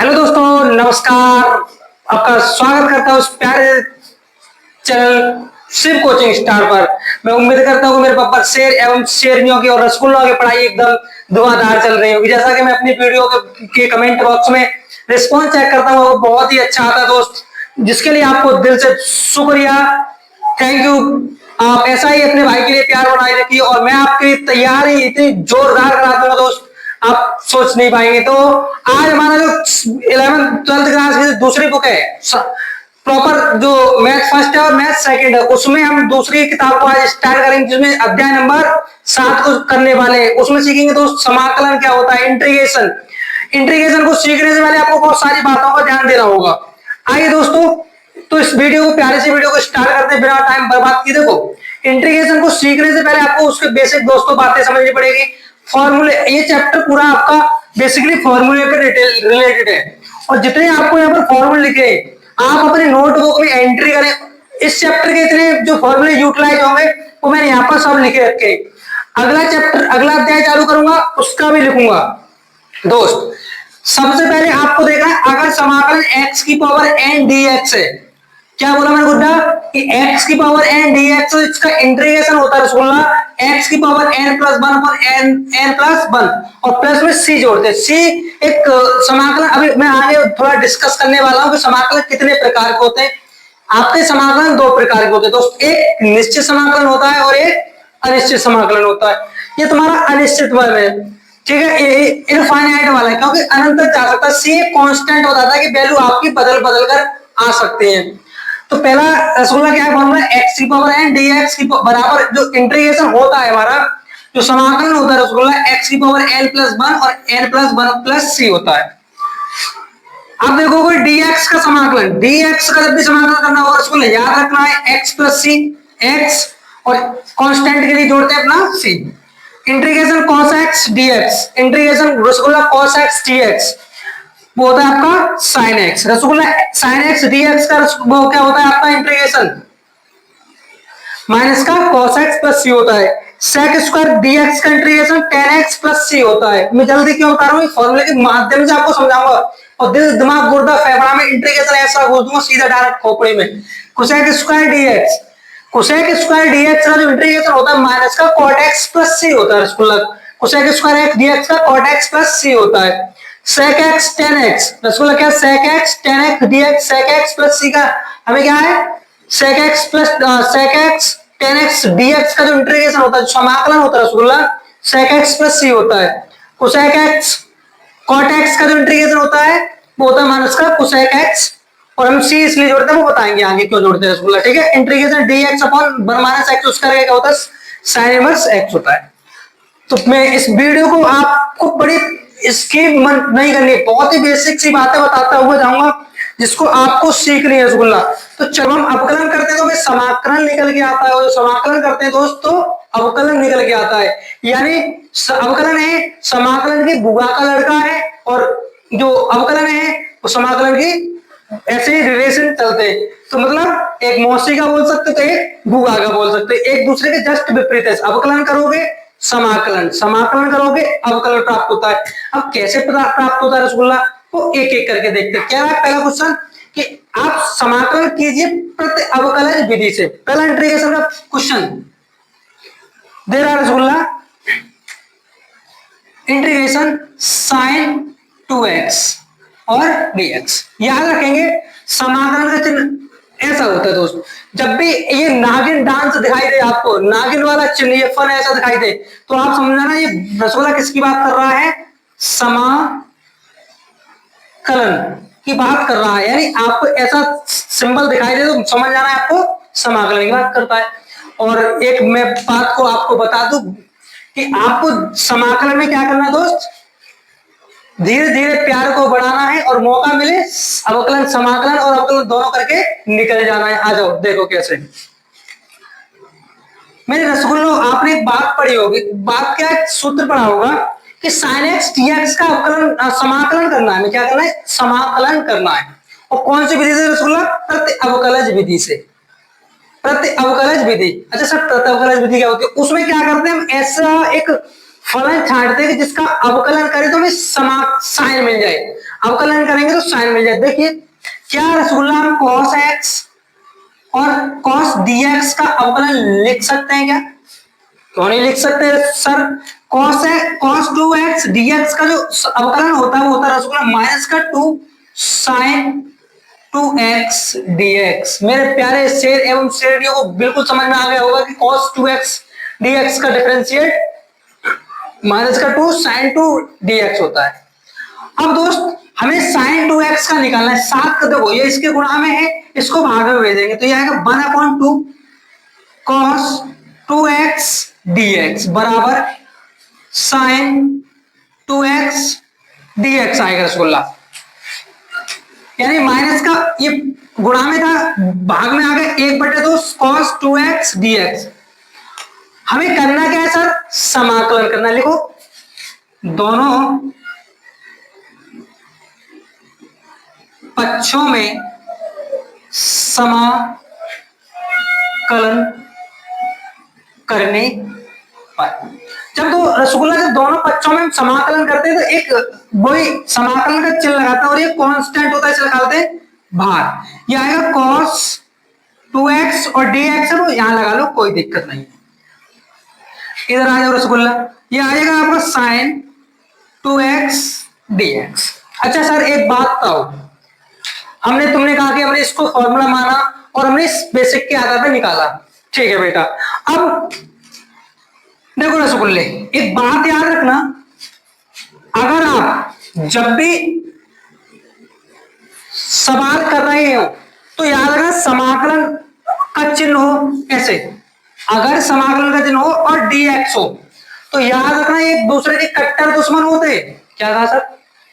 Hello दोस्तों, नमस्कार। आपका स्वागत करता हूँ उस प्यारे चैनल शिव कोचिंग स्टार पर। मैं उम्मीद करता हूँ मेरे पापा शेर एवं शेरनियों की और रसगुल्लों की पढ़ाई एकदम धुआंधार चल रही होगी। जैसा कि मैं अपनी वीडियो के कमेंट बॉक्स में रिस्पॉन्स चेक करता हूँ, वो बहुत ही अच्छा आता है दोस्त, जिसके लिए आपको दिल से शुक्रिया, थैंक यू। आप ऐसा ही अपने भाई के लिए प्यार बनाए रखिए और मैं आपकी तैयारी इतनी जोरदार करा दूंगा दोस्त, आप सोच नहीं पाएंगे। तो आज हमारा जो 11th 12th क्लास की दूसरी बुक है, प्रॉपर जो मैथ फर्स्ट है और मैथ सेकंड है, उसमें हम दूसरी किताब को आज स्टार्ट करेंगे, जिसमें अध्याय नंबर 7 को करने वाले हैं। उसमें सीखेंगे दोस्त समाकलन क्या होता है, इंटीग्रेशन। इंटीग्रेशन को सीखने से पहले आपको बहुत सारी बातों का ध्यान देना होगा। आइए दोस्तों, तो इस वीडियो को, प्यारे से वीडियो को स्टार्ट करते हैं बिना टाइम बर्बाद किए। देखो, इंटीग्रेशन को सीखने से पहले आपको उसके बेसिक दोस्तों बातें समझनी पड़ेगी। फॉर्मूले, ये चैप्टर पूरा आपका बेसिकली फॉर्मूले के रिलेटेड है और जितने आपको यहाँ पर फॉर्मूले लिखे आप अपने नोटबुक में एंट्री करें। इस चैप्टर के इतने जो फॉर्मूले यूटिलाइज होंगे वो मैंने यहाँ पर सब लिखे रखे। अगला चैप्टर, अगला अध्याय चालू करूंगा, उसका भी लिखूंगा दोस्त। सबसे पहले आपको देखना है, अगर समाकलन x की पावर n dx है, क्या बोला मैंने गुड्डा कि x की पावर n dx, इसका इंटीग्रेशन होता है रसगुल्ला x की पावर n प्लस 1 पर n प्लस 1 और प्लस में c जोड़ते हैं। c एक समाकलन, अभी मैं आगे थोड़ा डिस्कस करने वाला हूं कि समाकलन कितने प्रकार के होते हैं। आपके समाकलन दो प्रकार के होते हैं दोस्त, एक निश्चित समाकलन होता है और एक अनिश्चित समाकलन होता है। ये तुम्हारा अनिश्चित वाला है, ठीक है, इनफाइनाइट वाला है, क्योंकि अनंत तक जा सकता है। c एक कांस्टेंट बताता है कि वैल्यू आपकी बदल बदल कर आ सकते हैं। तो पहला रसगुल्ला क्या है, फॉर्मूला x की पावर n dx की बराबर जो इंटीग्रेशन होता है हमारा, जो समाकलन होता है रसगुल्ला, x की पावर n प्लस 1 और n प्लस 1 प्लस c होता है। अब देखो कोई dx का समाकलन, dx का जब भी समाकलन करना होगा रसगुल्ला याद रखना है x प्लस c, x और कांस्टेंट के लिए जोड़ते हैं अपना c। Integration cos x dx, integration rasgulla cos x dx वो होता है आपका sin x। Rasgulla sin x dx का वो क्या होता है आपका इंटीग्रेशन, माइनस का cos x प्लस c होता है। sec स्क्वायर dx का integration tan x plus c होता है। मैं जल्दी क्यों बता रहा हूँ, फॉर्मूले के माध्यम से आपको समझाऊंगा और दिल दिमाग गुर्दा फेफड़ा में इंटीग्रेशन ऐसा घोष दूंगा सीधा डायरेक्ट खोपड़ी में। cosec square dx, cosec square dx का जो इंटीग्रेशन होता है माइनस का cot x प्लस c होता है rasgulla. cosec square x dx का cot x प्लस c होता है। sec x tan x, rasgulla क्या sec x tan x dx, sec x plus c का हमें क्या है sec x plus sec x tan x dx का जो इंटीग्रेशन होता है, समाकलन होता है rasgulla, sec x plus c होता है। cosec x cot x का जो इंटीग्रेशन होता है वो होता है माइनस का cosec x और हम c इसलिए जोड़ते हैं, वो बताएंगे आगे क्यों जोड़ते हैं रसगुल्ला, ठीक है। Integration dx upon 1 minus x उसका क्या होता है sin इनवर्स x होता है। तो मैं इस वीडियो को आपको बड़ी इसकी मन नहीं करनी, बहुत ही बेसिक सी बातें बताता हुआ जाऊंगा जिसको आपको सीखनी है रसगुल्ला। तो जब हम अवकलन करते हैं तो फिर समाकलन निकल के आता है और जो समाकलन करते हैं दोस्त तो अवकलन निकल के आता है। यानी अवकलन है समाकलन की बुआ का लड़का है और जो अवकलन है वो समाकलन की ऐसे ही रिलेशन चलते हैं। तो मतलब एक मौसी का बोल सकते थे, एक बुआ का बोल सकते, एक दूसरे के जस्ट विपरीत है। अवकलन करोगे समाकलन, समाकलन करोगे अवकलन प्राप्त होता है। अब कैसे प्राप्त होता है रसगुल्ला, वो एक एक करके देखते हैं। क्या है पहला क्वेश्चन कि आप समाकलन कीजिए प्रति अवकलन विधि से। पहला इंटीग्रेशन का क्वेश्चन दे रहा है रसगुल्ला, इंटीग्रेशन sin 2x और dx। याद रखेंगे समाकलन का चिन्ह ऐसा होता है दोस्त, जब भी ये नागिन डांस दिखाई दे आपको, नागिन वाला चिन्ह ये फन ऐसा दिखाई दे, तो आप समझना ये रसगुल्ला किसकी बात कर रहा है, समाकलन की बात कर रहा है। यानी आपको ऐसा सिंबल दिखाई दे तो समझ जाना है आपको समाकलन की बात करता है। और एक मैं बात को आपको बता दूं कि आपको समाकलन में क्या करना है दोस्त, धीरे धीरे प्यार को बढ़ाना है और मौका मिले अवकलन समाकलन और अवकलन दोनों करके निकल जाना है। आ जाओ देखो कैसे। मेरे रसगुल्लो आपने एक बात पढ़ी होगी, बात क्या है, सूत्र पढ़ा होगा कि sin x dx का अवकलन समाकलन करना है। क्या करना है, समाकलन करना है। और कौन सी विधि से रसगुल्ला, प्रति अवकलज विधि से, प्रति अवकलज विधि। अच्छा सर प्रति अवकलज विधि क्या होती है, उसमें क्या करते हैं हम ऐसा एक फलन छांटते हैं कि जिसका अवकलन करें तो हमें साइन मिल जाए। अवकलन करेंगे तो साइन मिल जाए। देखिए क्या रसगुल्ला हम cos x और cos dx का अवकलन लिख सकते हैं क्या? क्यों नहीं लिख सकते सर? cos 2x dx का जो अवकलन होता है वो होता है रसगुल्ला माइनस का 2 sin 2x dx। मेरे प्यारे शेर एवं शेरियों को बिल्कुल समझ में आ गया होगा कि cos 2x dx का डिफरेंशिएट माइनस का 2 sin 2 dx होता है। अब दोस्त हमें sin 2x का निकालना है। 7 का देखो ये इसके गुणा में है, इसको भाग में भेजेंगे तो ये आएगा 1/2 cos 2x dx बराबर sin 2x dx आएगा रसगुल्ला। यानी माइनस का ये गुणा में था, भाग में आ गया 1/2 cos 2x dx। हमें करना क्या है सर? समाकलन करना। लिखो दोनों पक्षों में समाकलन करने पर। जब तो रसगुल्ला जब दोनों पक्षों में समाकलन करते हैं तो एक वही समाकलन का चिन्ह लगाता है और ये कांस्टेंट होता है, इसे लगाते हैं भार। ये आएगा cos 2x और dx है वो यहां लगा लो, कोई दिक्कत नहीं है। इधर आ जाओ रसगुल्ला, ये आ जाएगा आपका sin 2x dx। अच्छा सर एक बात बताओ, तुमने कहा कि हमने इसको फॉर्मूला माना और हमने इस बेसिक के आधार पर निकाला, ठीक है बेटा। अब देखो रसगुल्ले एक बात याद रखना, अगर आप जब भी सवाल कर रहे हो तो याद रखना समाकलन का चिन्ह हो ऐसे, अगर समाकलन का चिन्ह हो और dx हो तो याद रखना एक दूसरे के कट्टर दुश्मन होते। क्या कहा सर?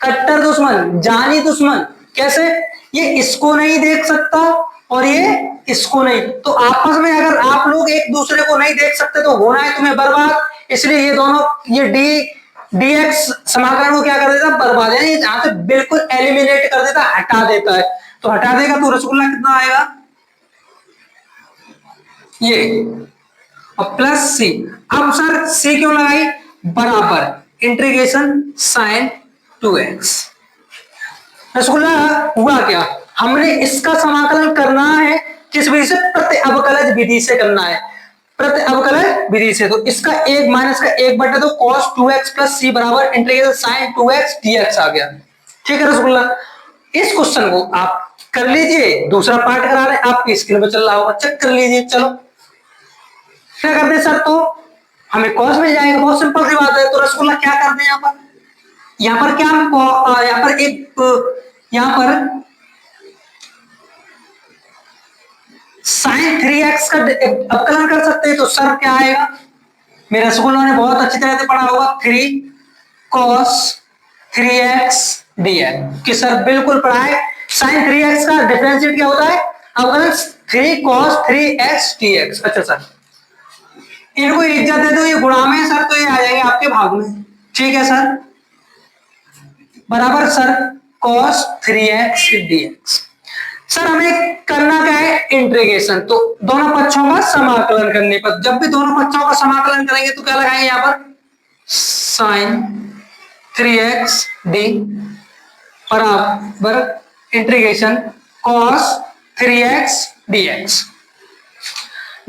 कट्टर दुश्मन, जानी दुश्मन। कैसे? ये इसको नहीं देख सकता और ये इसको नहीं, तो आपस में अगर आप लोग एक दूसरे को नहीं देख सकते तो होना है तुम्हें बर्बाद। इसलिए ये दोनों ये dx समाकलन को क्या कर देता? बर्बाद, यानी यहां से बिल्कुल एलिमिनेट कर देता, हटा देता है। तो हटा देगा तो रसगुल्ला कितना आएगा? ये और प्लस सी। अब सर सी क्यों लगाई? बराबर इंटीग्रेशन sin 2x। रसगुल्ला हुआ क्या? हमने इसका समाकलन करना है किस विधि से? प्रति अवकलज विधि से करना है, प्रति अवकलज विधि से। तो इसका एक माइनस का 1/2 cos 2x प्लस सी बराबर इंटीग्रेशन sin 2x dx आ गया। ठीक है रसगुल्ला, इस क्वेश्चन को आप कर लीजिए, दूसरा पार्ट करा रहे हैं आपकी स्क्रीन पर चल रहा होगा, चेक कर लीजिए। चलो क्या करते हैं सर? तो हमें cos मिल जाएगा, बहुत सिंपल सी बात है। तो रसगुल्ला क्या करते हैं यहाँ पर क्या हम यहाँ पर sin 3x का अवकलन कर सकते हैं। तो सर क्या आएगा? मेरे रसगुल्ला ने बहुत अच्छी तरह से पढ़ा होगा 3 cos 3x dx कि सर बिल्कुल पढ़ा है। sin 3x का डिफरेंशिएट क्या होता है? अवकलन 3 cos 3x dx। अच्छा सर इनको इज्जत दे दो, ये गुणा में सर, तो ये आ जाएंगे आपके भाग में। ठीक है सर, बराबर sir cos 3x dx। Sir हमें करना क्या है? इंटीग्रेशन। तो दोनों पक्षों का समाकलन करने पर, जब भी दोनों पक्षों का समाकलन करेंगे तो क्या लगाएंगे यहाँ पर? sin 3x d बराबर इंटीग्रेशन cos 3x dx।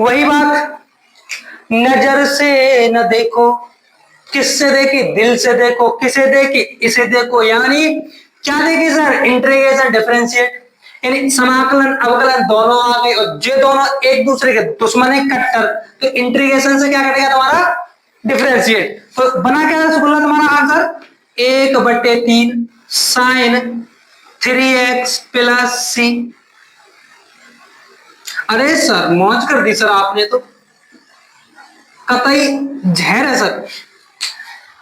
वही बात, नजर से न देखो, किससे देखी? दिल से देखो। किसे देखी? इसे देखो। यानी क्या देखी सर? इंटीग्रेशन डिफरेंशिएट, यानी समाकलन अवकलन दोनों आ गए और जो दोनों एक दूसरे के दुश्मन है, कट्टर, तो इंटीग्रेशन से क्या कटेगा तुम्हारा? डिफरेंशिएट। तो बना क्या रसगुल्ला तुम्हारा आंसर? 1/3 sin 3x प्लस सी। अरे सर मौज कर दी सर आपने, तो कतई जहर है सर।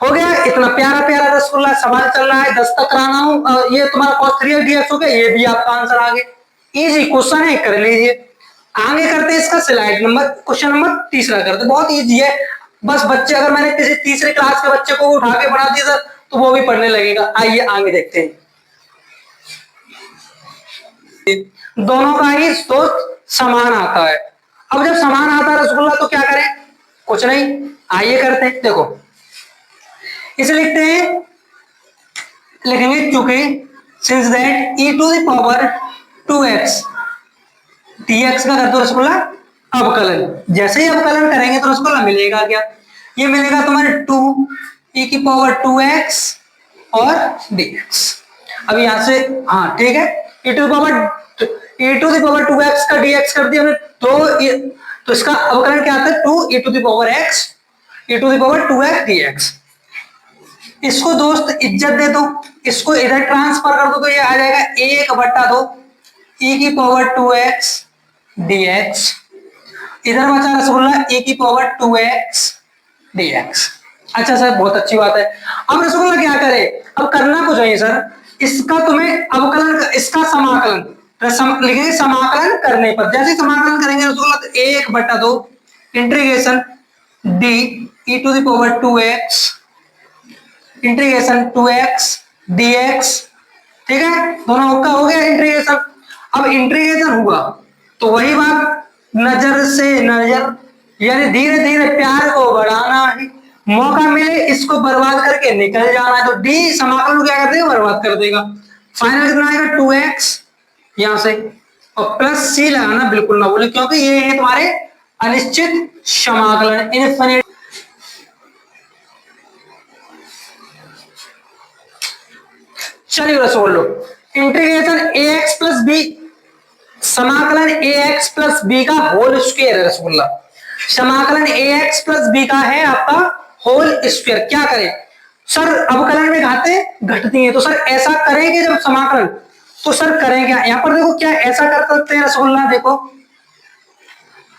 हो गया, इतना प्यारा प्यारा रसगुल्ला सवाल चल रहा है, 10 तक कराना हूं। ये तुम्हारा cos 3x dx हो गया, ये भी आपका आंसर आ गया। इजी क्वेश्चन है, कर लीजिए। आगे करते हैं इसका स्लाइड नंबर, क्वेश्चन नंबर तीसरा करते, बहुत इजी है। बस बच्चे, अगर मैंने किसी तीसरे क्लास के बच्चे को उठा के पढ़ा दिया सर तो वो भी पढ़ने लगेगा। आइए आगे देखते हैं। दोनों का ही दोस्त समान आता है। अब जब समान आता है रसगुल्ला तो क्या करें? कुछ नहीं, आइए करते हैं। देखो इसे लिखते हैं, लिखेंगे चूंकि since that e to the power 2x dx का कर दो रसगुल्ला अवकलन। जैसे ही अवकलन करेंगे तो रसगुल्ला मिलेगा क्या, ये मिलेगा तुम्हारे 2 e की पावर 2x और dx। अब यहां से हाँ ठीक है, e to the power 2x का dx कर दिया हमने, तो इसका अवकलन क्या आता है 2 e to the power x e to the power 2x dx। इसको दोस्त इज्जत दे दो, इसको इधर ट्रांसफर कर दो तो ये आ जाएगा 1/2 e की पावर 2x dx। इधर बचा रसगुल्ला e की पावर 2x dx। अच्छा सर बहुत अच्छी बात है। अब रसगुल्ला क्या करे, अब करना कुछ नहीं सर, इसका तुम्हें अवकलन, इसका समाकलन लिखेंगे, समाकलन करने पर जैसे समाकलन करेंगे रसगुल्ला तो 1/2 integration d e to the power 2x integration 2x dx। ठीक है, दोनों का हो गया इंटीग्रेशन। अब इंटीग्रेशन हुआ तो वही बात, नजर से नजर, यानी धीरे धीरे प्यार को बढ़ाना है, मौका मिले इसको बर्बाद करके निकल जाना है। तो डी समाकलन क्या कर देगा, बर्बाद कर देगा। फाइनल कितना आएगा 2x यहां से, और प्लस सी लगाना बिल्कुल ना भूले क्योंकि ये है तुम्हारे अनिश्चित समाकलन, इनफिनिट। चलिए रसोल लो, इंटीग्रेशन ax प्लस बी, समाकलन ax प्लस बी का होल स्क्वायर है रसगुल्ला, समाकलन ax प्लस बी का है आपका होल स्क्वायर। क्या करें सर, अवकलन में घाते घटती है, तो सर ऐसा करेंगे जब समाकलन, तो सर करें क्या, यहां पर देखो क्या ऐसा कर सकते हैं रसगुल्ला, देखो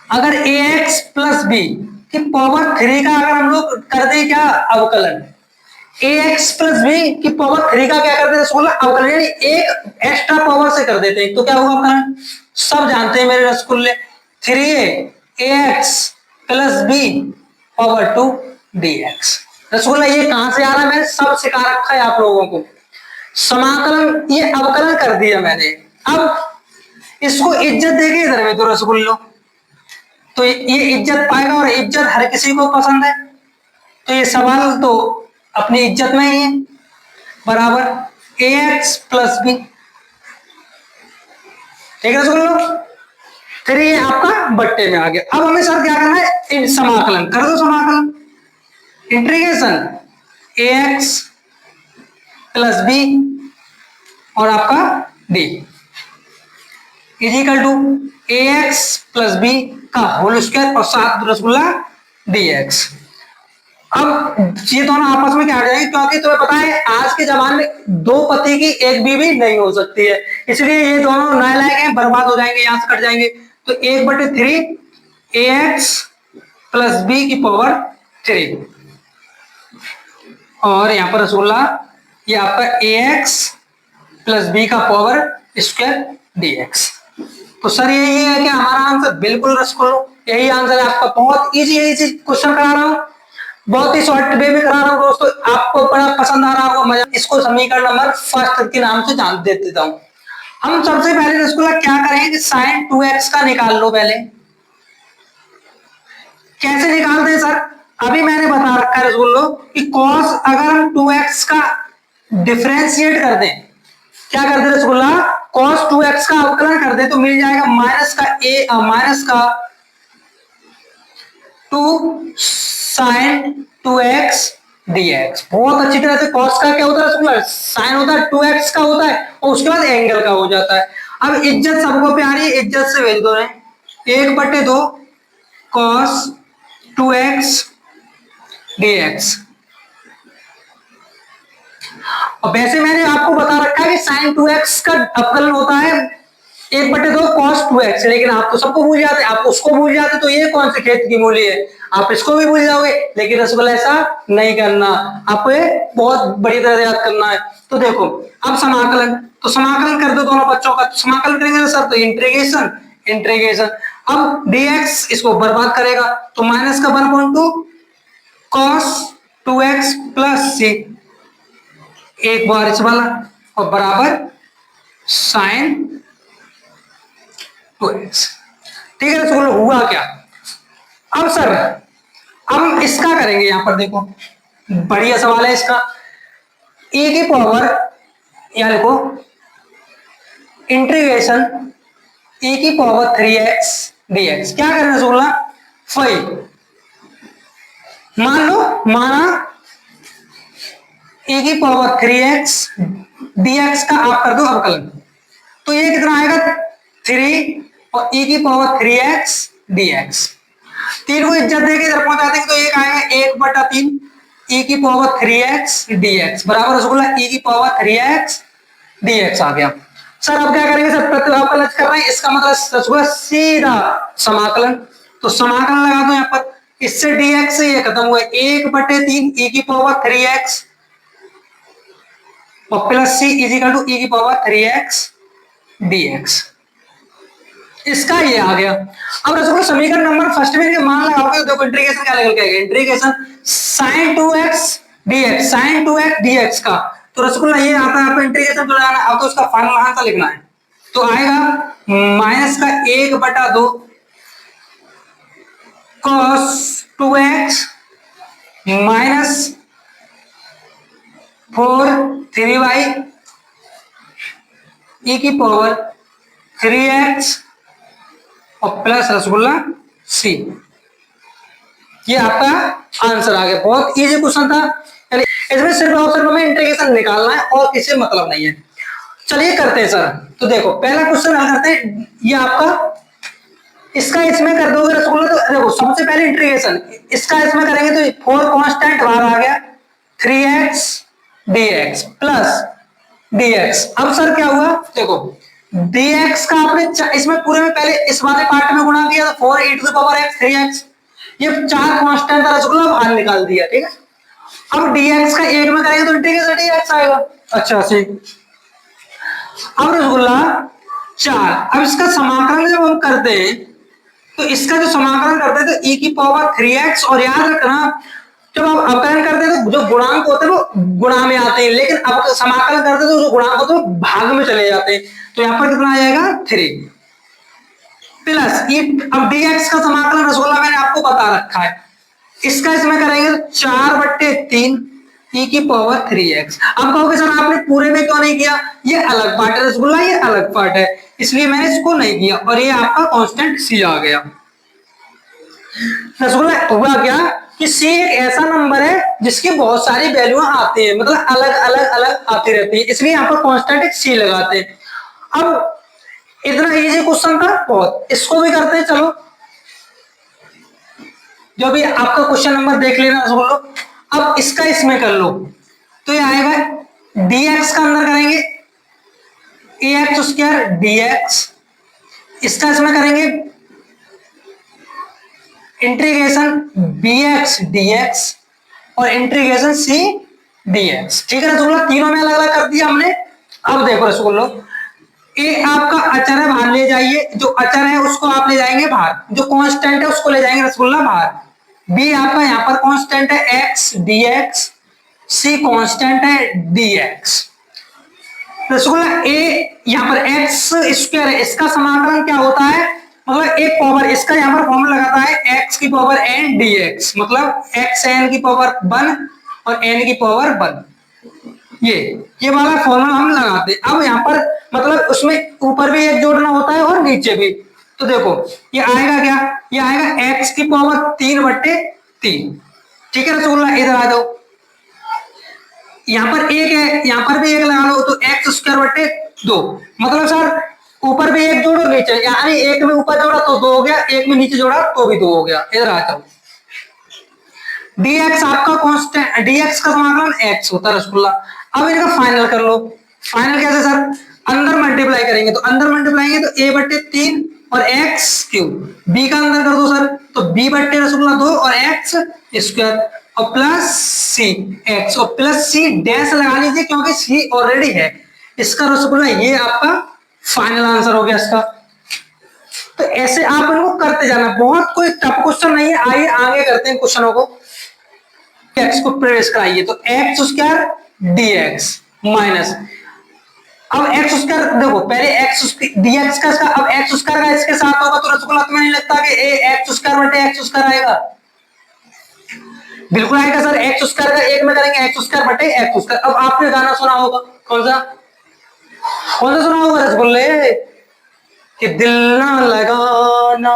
अगर ax प्लस बी की पावर 3 का अगर हम लोग कर दें क्या अवकलन, ax प्लस बी की पावर 3 का क्या करते हैं रसगुल्ला अवकलन, यानी एक एक्स्ट्रा पावर से कर देते हैं, तो क्या होगा अवकलन, सब जानते हैं मेरे रसगुल्ले, 3ax plus b power 2 dx। Rasgulla ये कहां से आ रहा है, मैंने सब सिखा रखा है आप लोगों को, समाकलन ये अवकलन कर दिया मैंने। अब इसको इज्जत देके इधर में तो रसगुल्लो, तो ये इज्जत पाएगा, और इज्जत हर किसी को पसंद है, तो ये सवाल तो अपनी इज्जत में ही है, बराबर ax प्लस बी। ठीक है रसगुल्लो, फिर ये आपका बट्टे में आ गया। अब हमें सर क्या करना है, समाकलन कर दो, समाकलन इंटीग्रेशन ax प्लस बी और आपका d equal to ax plus b का होल स्क्वायर और साथ रसगुल्ला dx। अब ये दोनों आपस में क्या आ जाएंगे, क्योंकि तुम्हें पता है आज के जमाने में 2 पति की 1 बीवी नहीं हो सकती है, इसलिए ये दोनों नालायक हैं, बर्बाद हो जाएंगे, यहां से कट जाएंगे। तो 1/3 ax प्लस बी की पावर 3 और यहाँ पर रसगुल्ला ये आपका ax प्लस बी का पावर स्क्वायर dx। तो सर यही है कि हमारा आंसर बिल्कुल रसगुल्लो, यही आंसर है आपका। बहुत इजी क्वेश्चन करा रहा हूँ, बहुत ही शॉर्ट वे में करा रहा हूँ दोस्तों, आपको बड़ा पसंद आ रहा होगा, मजा। इसको समीकरण नंबर फर्स्ट के नाम से जान दे देता हूँ। हम सबसे पहले रसगुल्ला क्या करेंगे कि साइन 2x का निकाल लो। पहले कैसे निकालते हैं सर, अभी मैंने बता रखा है रसगुल्लो कि कॉस अगर हम 2x का डिफरेंशिएट कर दें, क्या कर दे रसगुल्ला, cos 2x का अवकलन कर दे तो मिल जाएगा माइनस का 2 sin 2x dx। बहुत अच्छी तरह से cos का क्या होता है रसगुल्ला, sin होता है, 2x का होता है और उसके बाद एंगल का हो जाता है। अब इज्जत सबको प्यारी है, इज्जत से भेज दो, 1/2 cos 2x dx। और वैसे मैंने आपको बता रखा है कि sin 2x का अवकलन होता है 1/2 cos 2x, लेकिन आप तो सबको भूल जाते, आप उसको भूल जाते, तो ये कौन से खेत की मूली है, आप इसको भी भूल जाओगे। लेकिन रसगुल्ला ऐसा नहीं करना, आपको ये बहुत बड़ी तरह याद करना है। तो देखो अब समाकलन, तो समाकलन कर दो दोनों बच्चों का, तो समाकलन करेंगे सर तो इंटीग्रेशन अब dx इसको बर्बाद करेगा, तो माइनस का 1/2 cos 2x प्लस c, एक बार इस वाला और बराबर साइन 2x। ठीक है रसगुल्ला, हुआ क्या। अब सर हम इसका करेंगे, यहां पर देखो बढ़िया सवाल है इसका, e की पावर, यहां देखो इंटीग्रेशन e की पावर 3x dx। क्या करना है बोला, फाइव मान लो, माना e की पावर 3x dx का आप कर दो अवकलन, तो ये कितना आएगा 3 और e की पावर 3x dx। तीन को इज्जत देके इधर पहुंचा देंगे तो एक आएगा 1/3 e की पावर 3x dx बराबर रसगुल्ला e की पावर 3x dx आ गया। सर अब क्या करेंगे सर, प्रतिभापलज कर रहे हैं, इसका मतलब रसगुल्ला सीधा समाकलन, तो समाकलन लगा दो यहाँ पर, इससे dx से ये खत्म हुआ 1/3 e की पावर 3x और plus c equal to e की पावर 3x dx। इसका ये आ गया। अब रसगुल्ला समीकरण नंबर फर्स्ट में मान लगाओगे तो देखो इंटीग्रेशन क्या निकल के आएगा, integration sin 2x dx, sin 2x dx का, तो रसगुल्ला ये आता है, आपको इंटीग्रेशन तो लगाना, अब तो उसका फाइनल आंसर लिखना है, तो आएगा माइनस का 1/2 cos 2x minus 4 3y e की पावर 3x और प्लस रसगुल्ला c। ये आपका आंसर आ गया। बहुत इजी क्वेश्चन था, इसमें सिर्फ और सिर्फ हमें इंटीग्रेशन निकालना है और किसी मतलब नहीं है। चलिए करते हैं सर, तो देखो पहला क्वेश्चन हल करते हैं। ये आपका इसका इसमें कर दोगे रसगुल्ला, तो देखो सबसे पहले इंटीग्रेशन इसका इसमें करेंगे तो 4 कांस्टेंट बाहर आ गया 3x dx प्लस dx। अब सर क्या हुआ, देखो dx का आपने इसमें पूरे में पहले इस वाले पार्ट में गुणा किया तो 4 e to the power x 3x, ये 4 कांस्टेंट का रसगुल्ला बाहर निकाल दिया, ठीक है। अब dx का एक में करेंगे तो इंटीग्रेशन dx आएगा। अच्छा से अब रसगुल्ला 4, अब इसका समाकलन जब हम करते हैं तो इसका जो समाकलन करते हैं तो e की पावर 3x, और याद रखना जब आप अवकलन करते हैं तो जो गुणांक होते हैं वो गुणा में आते हैं, लेकिन अब समाकलन करते हैं तो जो गुणांक होते हैं वो भाग में चले जाते हैं, तो यहाँ पर कितना आ जाएगा 3 प्लस e। अब dx का समाकलन रसगुल्ला मैंने आपको बता रखा है, इसका इसमें करेंगे तो 4/3 e की पावर 3x। अब कहोगे सर आपने पूरे में क्यों नहीं किया, ये अलग पार्ट है रसगुल्ला, ये अलग पार्ट है, इसलिए मैंने इसको नहीं किया, और ये आपका कांस्टेंट c आ गया। रसगुल्ला हुआ क्या कि c एक ऐसा नंबर है जिसकी बहुत सारी वैल्यू आती है, मतलब अलग अलग अलग आती रहती है, इसलिए यहाँ पर कांस्टेंट c लगाते हैं। अब इतना इजी क्वेश्चन था बहुत, इसको भी करते हैं। चलो जो भी आपका क्वेश्चन नंबर देख लेना रसगुल्लो। अब इसका इसमें कर लो तो ये आएगा dx का अंदर करेंगे ax² dx, इसका इसमें करेंगे इंटीग्रेशन bx dx और इंटीग्रेशन c dx, ठीक है रसगुल्ला, तीनों में अलग अलग कर दिया हमने। अब देखो रसगुल्लो, ए आपका अचर है बाहर ले जाइए, जो अचर है उसको आप ले जाएंगे बाहर, जो कांस्टेंट है उसको ले जाएंगे रसगुल्ला बाहर। बी आपका यहाँ पर कांस्टेंट है x dx, सी कांस्टेंट है dx। रसगुल्ला ए यहाँ पर x² है, इसका समाकलन क्या होता है, मतलब एक पावर, इसका यहाँ पर फॉर्मूला लगाता है x की पावर n dx, मतलब x n की पावर 1 और n की पावर 1, ये वाला फॉर्मूला हम लगाते हैं। अब यहाँ पर मतलब उसमें ऊपर भी एक जोड़ना होता है और नीचे भी, तो देखो ये आएगा क्या, ये आएगा x की पावर 3/3, ठीक है रसगुल्ला, इधर आ जाओ, यहाँ पर एक है, यहाँ पर भी एक लगा लो तो x²/2, मतलब सर ऊपर भी एक जोड़ो नीचे, यानी एक में ऊपर जोड़ा तो 2 हो गया, एक में नीचे जोड़ा तो भी 2 हो गया। इधर आ जाओ, dx आपका कांस्टेंट, dx का समाकलन x होता है रसगुल्ला। अब इनका फाइनल कर लो, फाइनल कैसे सर, अंदर मल्टीप्लाई करेंगे तो अंदर मल्टीप्लाई तो a/3 और x³ b का अंदर कर दो सर, तो b/ रसगुल्ला 2 और x² और प्लस c x और प्लस c डैश लगा लीजिए क्योंकि c ऑलरेडी है इसका रसगुल्ला। ये आपका फाइनल आंसर हो गया इसका। तो ऐसे आप इनको करते जाना, बहुत कोई टफ क्वेश्चन नहीं है। आइए आगे करते हैं क्वेश्चनों को। x को प्रवेश कराइए तो x² dx माइनस, अब x² देखो पहले x dx का, अब x² का इसके साथ होगा तो रसगुल्ला तुम्हें नहीं लगता कि x² आएगा, बिल्कुल आएगा सर। x² का एक में करेंगे x²/x²। अब आपने गाना सुना होगा कौन सा, कौन सा सुना होगा रसगुल्ले? कि दिल ना लगाना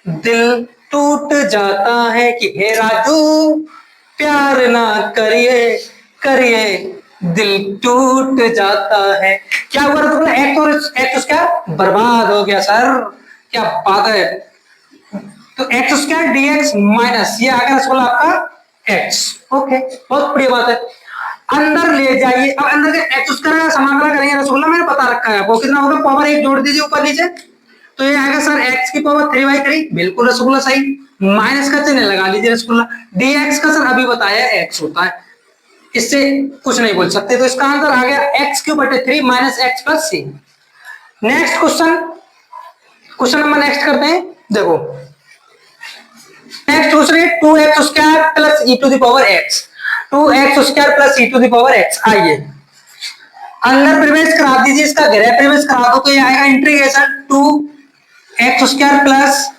दिल टूट जाता है, कि हे राजू प्यार ना करिए करिए दिल टूट जाता है। क्या हुआ रसगुल्ला? एक तो क्या बर्बाद हो गया सर, क्या बात है। तो एक्स स्क्वायर डीएक्स माइनस ये आ गया रसगुल्ला आपका एक्स। ओके, बहुत बढ़िया बात है। अंदर ले जाइए, अब अंदर के एक्स स्क्वायर का समाकलन करेंगे रसगुल्ला, मैंने बता रखा है आपको कितना होगा, पावर एक जोड़ दीजिए ऊपर नीचे, तो ये आएगा सर एक्स की पावर 3/3, बिल्कुल रसगुल्ला सही। माइनस का चिन्ह लगा लीजिए रसगुल्ला, डीएक्स का सर अभी बताया एक्स होता है, इससे कुछ नहीं बोल सकते, तो इसका आंसर आ गया x³ minus x plus c. Next question, question number next करते हैं। देखो नेक्स्ट क्वेश्चन है 2x² plus e to the power x, 2x² plus e to the power x। आइए अंदर प्रवेश करा दीजिए, इसका गृह प्रवेश करा दो, तो ये आएगा इंटीग्रेशन 2x² प्लस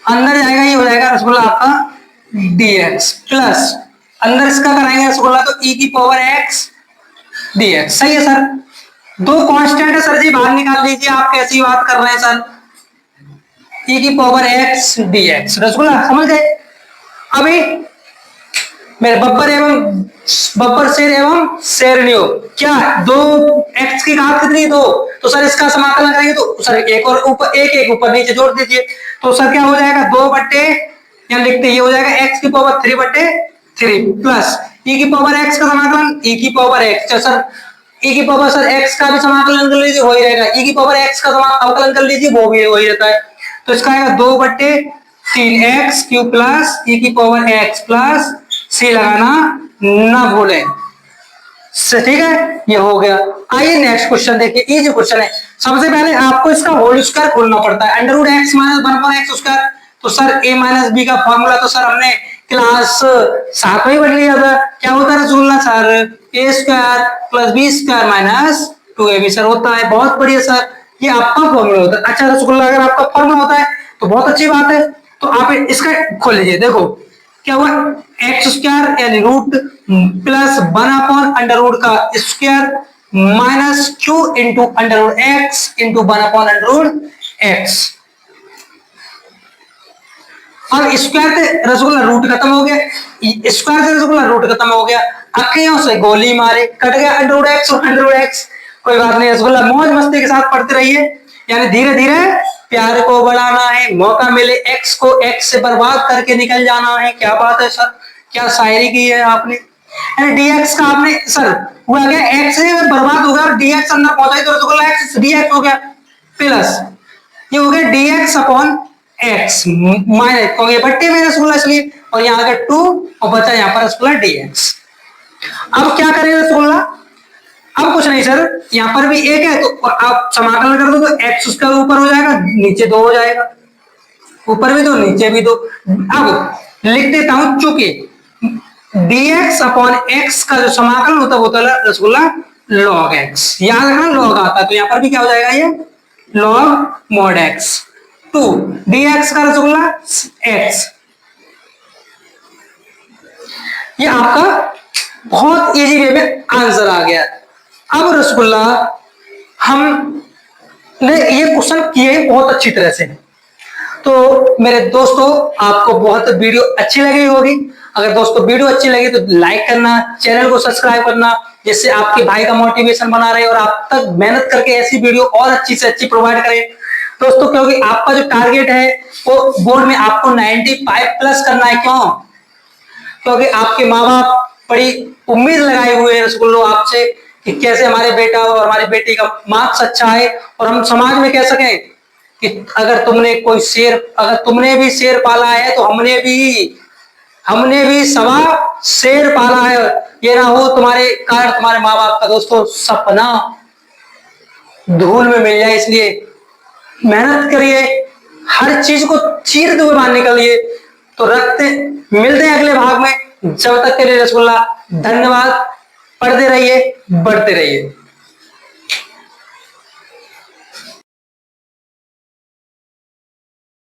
अंदर जाएगा, ये हो जाएगा रसगुल्ला आपका dx प्लस अंदर इसका कराएंगे रसगुल्ला तो e की पावर x dx। सही है सर, दो कांस्टेंट है सर जी, बाहर निकाल लीजिए, आप कैसी बात कर रहे हैं सर, e की पावर x dx। रसगुल्ला समझ गए? अभी मेरे बब्बर शेर एवं शेरनियों, क्या दो x की घात कितनी, दो, तो सर इसका समाकलन करेंगे तो सर एक और ऊपर एक ऊपर नीचे जोड़ दीजिए, तो सर क्या हो जाएगा 2/, यहाँ लिखते ये हो जाएगा x की पावर 3/3 प्लस e की पावर x का समाकलन e की पावर x, सर e की पावर सर x का भी समाकलन कर लीजिए वही रहेगा, e की पावर x का अवकलन कर लीजिए वो भी वही रहता है, तो इसका आएगा 2/3x³ प्लस e की पावर x प्लस सी लगाना ना भूलें। ठीक है, ये हो गया। आइए नेक्स्ट क्वेश्चन देखिए, ये जो क्वेश्चन है सबसे पहले आपको इसका होल स्क्वायर खोलना पड़ता है, √x माइनस 1/x², तो सर a माइनस बी का फॉर्मूला तो सर हमने क्लास 7 में पढ़ लिया था, क्या होता है rasgulla sir a² plus b² minus 2ab sir होता है। बहुत बढ़िया सर, ये आपका फॉर्मूला होता है। अच्छा रसगुल्ला अगर आपका फॉर्मूला होता है तो बहुत अच्छी बात है, तो आप इसका खोल लीजिए। देखो क्या हुआ, x² यानी रूट प्लस 1/√√ का square minus q into √x into 1/√x। अब स्क्वायर से रसगुल्ला रूट खत्म हो गया, स्क्वायर से रसगुल्ला रूट खत्म हो गया, अखियों से गोली मारे कट गया √x और √x। कोई बात नहीं रसगुल्ला, मौज मस्ती के साथ पढ़ते रहिए, यानी धीरे धीरे प्यार को बढ़ाना है, मौका मिले x को x से बर्बाद करके निकल जाना है। क्या बात है सर, क्या शायरी की है आपने। dx का आपने सर हुआ क्या, x से बर्बाद होगा और dx अंदर पहुंचा तो रसगुल्ला x dx हो गया, प्लस ये हो गया dx अपॉन x माइनस, क्योंकि बट्टे में रसगुल्ला इसलिए, और यहाँ आ गया 2 और बचा यहाँ पर रसगुल्ला dx। अब क्या करें रसगुल्ला, अब कुछ नहीं सर, यहाँ पर भी एक है तो आप समाकलन कर दो तो x उसका ऊपर हो जाएगा, नीचे 2 हो जाएगा, ऊपर भी 2 नीचे भी 2। अब लिख देता हूं, चूंकि dx अपॉन x का जो समाकलन होता है वो होता है रसगुल्ला log x, याद रखना log आता है, तो यहाँ पर भी क्या हो जाएगा ये log mod x 2 dx का रसगुल्ला x। ये आपका बहुत इजी वे में आंसर आ गया। अब रसगुल्ला हमने ये क्वेश्चन किए बहुत अच्छी तरह से, तो मेरे दोस्तों आपको बहुत वीडियो अच्छी लगी होगी। अगर दोस्तों वीडियो अच्छी लगी तो लाइक करना, चैनल को सब्सक्राइब करना, जिससे आपके भाई का मोटिवेशन बना रहे और आप तक मेहनत करके ऐसी वीडियो और अच्छी से अच्छी प्रोवाइड करें दोस्तों, क्योंकि आपका जो टारगेट है वो बोर्ड में आपको 95+ करना है। क्यों? क्योंकि आपके माँ बाप बड़ी उम्मीद लगाए हुए हैं रसगुल्लो आपसे कि कैसे हमारे बेटा और हमारी बेटी का मार्क्स अच्छा है और हम समाज में कह सकें कि अगर तुमने भी शेर पाला है तो हमने भी सवा शेर पाला है। ये ना हो तुम्हारे कारण तुम्हारे माँ बाप का दोस्तों सपना धूल में मिल जाए, इसलिए मेहनत करिए, हर चीज को चीरते हुए बाहर निकलिए। तो मिलते हैं अगले भाग में, जब तक के लिए रसगुल्ला धन्यवाद, पढ़ते रहिए, बढ़ते रहिए।